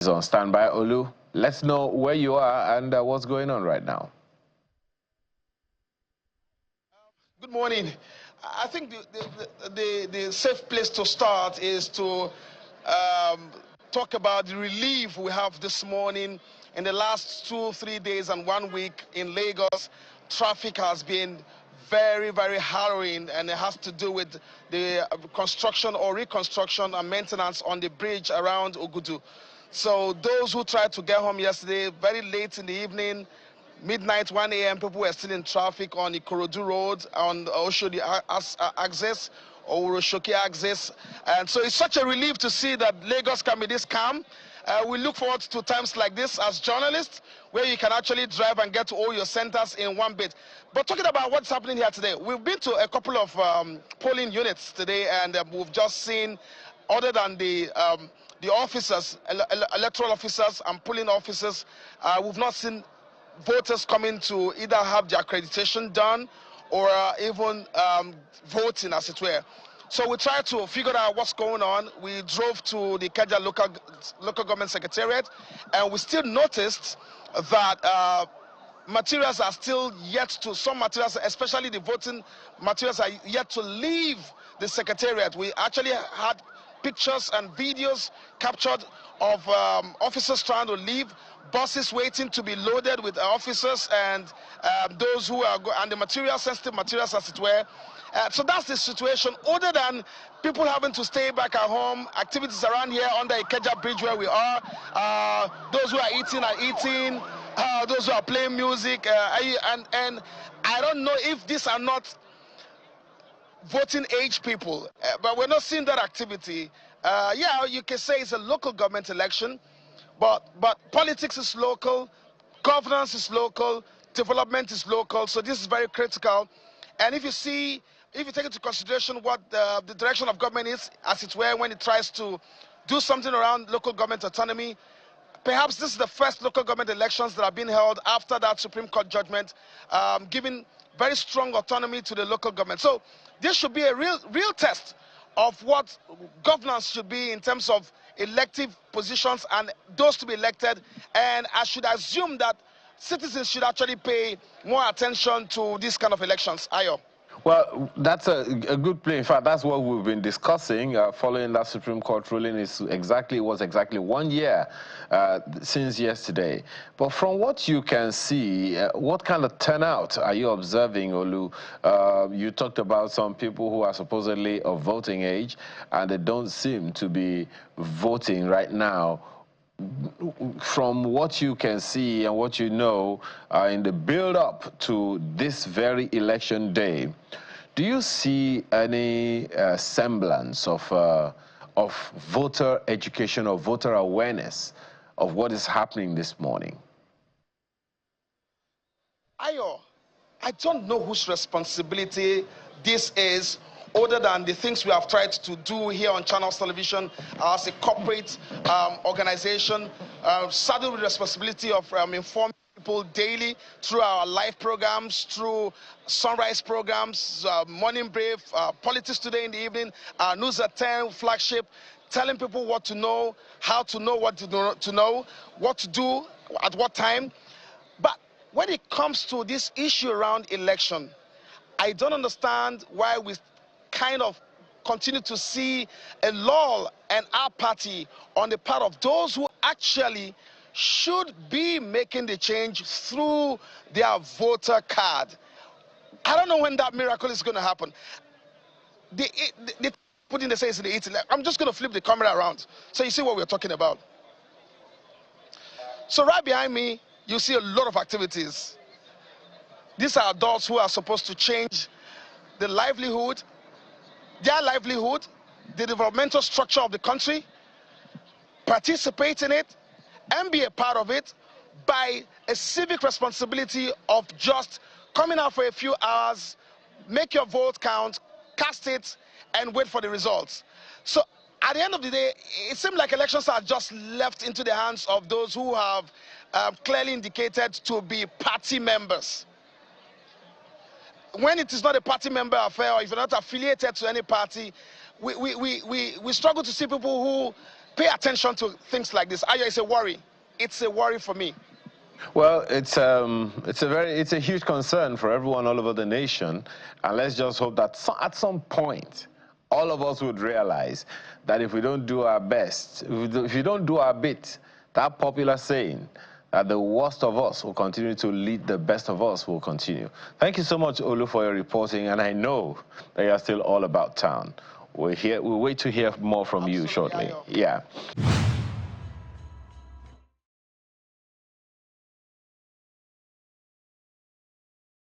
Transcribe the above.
Is on standby. Olu, let's know where you are and what's going on right now. Good morning. I think the safe place to start is to talk about the relief we have this morning. In the last 2-3 days and 1 week in Lagos, traffic has been very, very harrowing, and it has to do with the construction or reconstruction and maintenance on the bridge around Ogudu. So those who tried to get home yesterday, very late in the evening, midnight, 1 a.m., people were still in traffic on the Ikorodu Road, on the Oshodi axis, or Uroshoki axis. And so it's such a relief to see that Lagos can be this calm. We look forward to times like this as journalists, where you can actually drive and get to all your centers in one bit. But talking about what's happening here today, we've been to a couple of polling units today, and we've just seen, other than the officers, electoral officers and polling officers, we've not seen voters coming to either have their accreditation done or even voting, as it were. So we tried to figure out what's going on. We drove to the Ikeja local government secretariat, and we still noticed that materials are still yet to, some materials, especially the voting materials, are yet to leave the secretariat. We actually had pictures and videos captured of officers trying to leave, buses waiting to be loaded with officers and those who are, and the materials, sensitive materials, as it were. So that's the situation. Other than people having to stay back at home, activities around here on the Ikeja bridge where we are, those who are eating, those who are playing music, and I don't know if these are not voting age people, but we're not seeing that activity. Yeah, you can say it's a local government election, but politics is local, governance is local, development is local, so this is very critical. And if you take into consideration what the direction of government is, as it were, when it tries to do something around local government autonomy, perhaps this is the first local government elections that have been held after that Supreme Court judgment, giving very strong autonomy to the local government. So this should be a real test of what governance should be in terms of elective positions and those to be elected. And I should assume that citizens should actually pay more attention to these kind of elections. Ayo. Well, that's a good play. In fact, that's what we've been discussing following that Supreme Court ruling. It was exactly 1 year since yesterday. But from what you can see, what kind of turnout are you observing, Olu? You talked about some people who are supposedly of voting age, and they don't seem to be voting right now. From what you can see and what you know in the build-up to this very election day, do you see any semblance of voter education or voter awareness of what is happening this morning? Ayo, I don't know whose responsibility this is, other than the things we have tried to do here on Channels Television as a corporate organization, saddled with the responsibility of informing people daily through our live programs, through sunrise programs, Morning Brave, PoliticsToday in the evening, our News at 10 flagship, telling people what to know, how to know what to know, what to do, at what time. But when it comes to this issue around election, I don't understand why we kind of continue to see a lull and apathy on the part of those who actually should be making the change through their voter card. I don't know when that miracle is going to happen. They put in the sense in the 18. I'm just going to flip the camera around so you see what we're talking about. So right behind me, you see a lot of activities. These are adults who are supposed to change the livelihood, their livelihood, the developmental structure of the country, participate in it, and be a part of it by a civic responsibility of just coming out for a few hours, make your vote count, cast it, and wait for the results. So at the end of the day, it seems like elections are just left into the hands of those who have clearly indicated to be party members. When it is not a party member affair, or if you're not affiliated to any party, we struggle to see people who pay attention to things like this. Ayo, it's a worry. It's a worry for me. Well, it's a huge concern for everyone all over the nation, and let's just hope that at some point, all of us would realize that if we don't do our best, if you don't do our bit, that popular saying that the worst of us will continue to lead the best of us will continue. Thank you so much, Olu, for your reporting, and I know that you're still all about town. We'll wait to hear more from you shortly. Yeah.